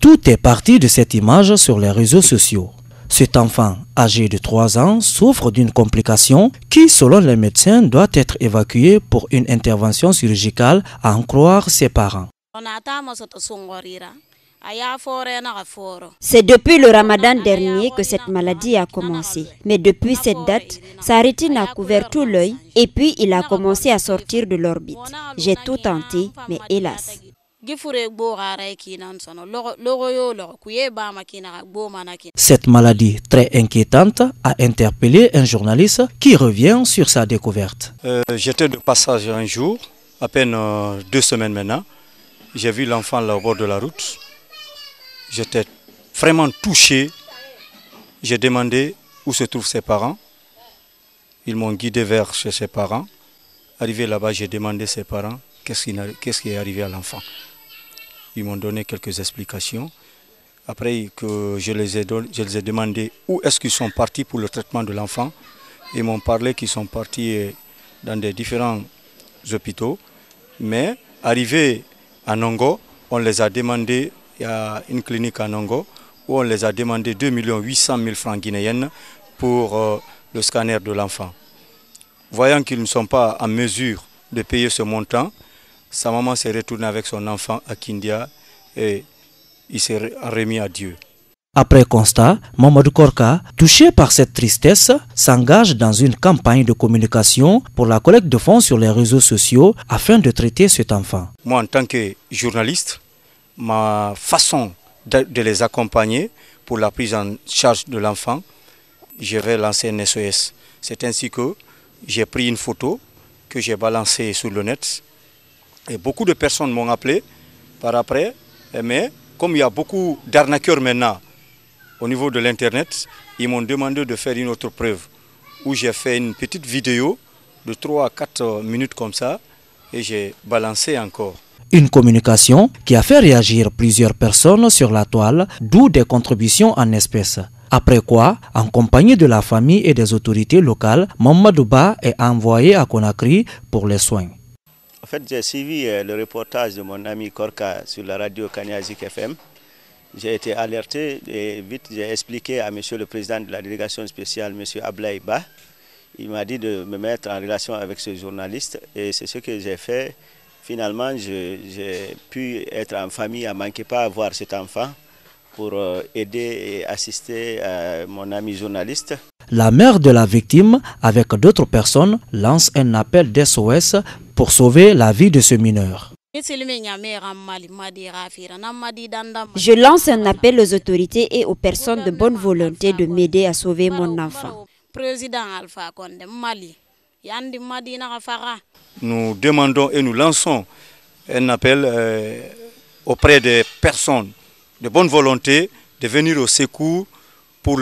Tout est parti de cette image sur les réseaux sociaux. Cet enfant, âgé de 3 ans, souffre d'une complication qui, selon les médecins, doit être évacuée pour une intervention chirurgicale, à en croire ses parents. C'est depuis le Ramadan dernier que cette maladie a commencé. Mais depuis cette date, sa rétine a couvert tout l'œil et puis il a commencé à sortir de l'orbite. J'ai tout tenté, mais hélas. Cette maladie très inquiétante a interpellé un journaliste qui revient sur sa découverte. J'étais de passage un jour, à peine 2 semaines maintenant. J'ai vu l'enfant au bord de la route. J'étais vraiment touché. J'ai demandé où se trouvent ses parents. Ils m'ont guidé vers chez ses parents. Arrivé là-bas, j'ai demandé à ses parents qu'est-ce qui est arrivé à l'enfant. Ils m'ont donné quelques explications. Après que je les ai demandé où est-ce qu'ils sont partis pour le traitement de l'enfant. Ils m'ont parlé qu'ils sont partis dans des différents hôpitaux. Mais arrivés à Nongo, on les a demandé, il y a une clinique à Nongo, où on les a demandé 2 800 000 francs guinéennes pour le scanner de l'enfant. Voyant qu'ils ne sont pas en mesure de payer ce montant, sa maman s'est retournée avec son enfant à Kindia et il s'est remis à Dieu. Après constat, Mamadou Korka, touché par cette tristesse, s'engage dans une campagne de communication pour la collecte de fonds sur les réseaux sociaux afin de traiter cet enfant. Moi, en tant que journaliste, ma façon de les accompagner pour la prise en charge de l'enfant, je vais lancer un SOS. C'est ainsi que j'ai pris une photo que j'ai balancée sur le net. Et beaucoup de personnes m'ont appelé par après, mais comme il y a beaucoup d'arnaqueurs maintenant au niveau de l'Internet, ils m'ont demandé de faire une autre preuve où j'ai fait une petite vidéo de 3 à 4 minutes comme ça et j'ai balancé encore. Une communication qui a fait réagir plusieurs personnes sur la toile, d'où des contributions en espèces. Après quoi, en compagnie de la famille et des autorités locales, Mamadou Ba est envoyé à Conakry pour les soins. En fait, j'ai suivi le reportage de mon ami Korka sur la radio Kaniazik FM. J'ai été alerté et vite j'ai expliqué à monsieur le président de la délégation spéciale, monsieur Ablaï Ba. Il m'a dit de me mettre en relation avec ce journaliste et c'est ce que j'ai fait. Finalement, j'ai pu être en famille, à manquer pas à voir cet enfant pour aider et assister mon ami journaliste. La mère de la victime, avec d'autres personnes, lance un appel d'SOS pour sauver la vie de ce mineur. Je lance un appel aux autorités et aux personnes de bonne volonté de m'aider à sauver mon enfant. Nous demandons et nous lançons un appel auprès des personnes de bonne volonté de venir au secours pour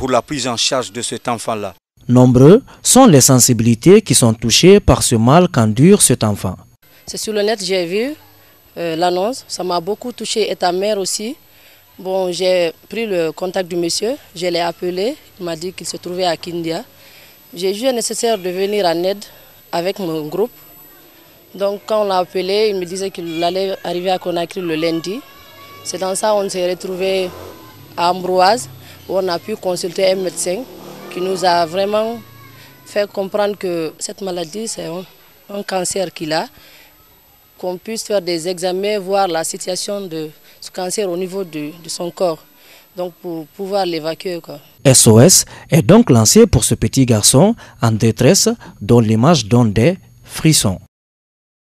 la prise en charge de cet enfant-là. Nombreux sont les sensibilités qui sont touchées par ce mal qu'endure cet enfant. C'est sur le net, j'ai vu l'annonce, ça m'a beaucoup touché et ta mère aussi. Bon, j'ai pris le contact du monsieur, je l'ai appelé, il m'a dit qu'il se trouvait à Kindia. J'ai jugé nécessaire de venir en aide avec mon groupe. Donc quand on l'a appelé, il me disait qu'il allait arriver à Conakry le lundi. C'est dans ça qu'on s'est retrouvé à Ambroise, où on a pu consulter un médecin qui nous a vraiment fait comprendre que cette maladie, c'est un cancer qu'il a, qu'on puisse faire des examens, voir la situation de ce cancer au niveau de son corps, donc pour pouvoir l'évacuer. SOS est donc lancé pour ce petit garçon en détresse dont l'image donne des frissons.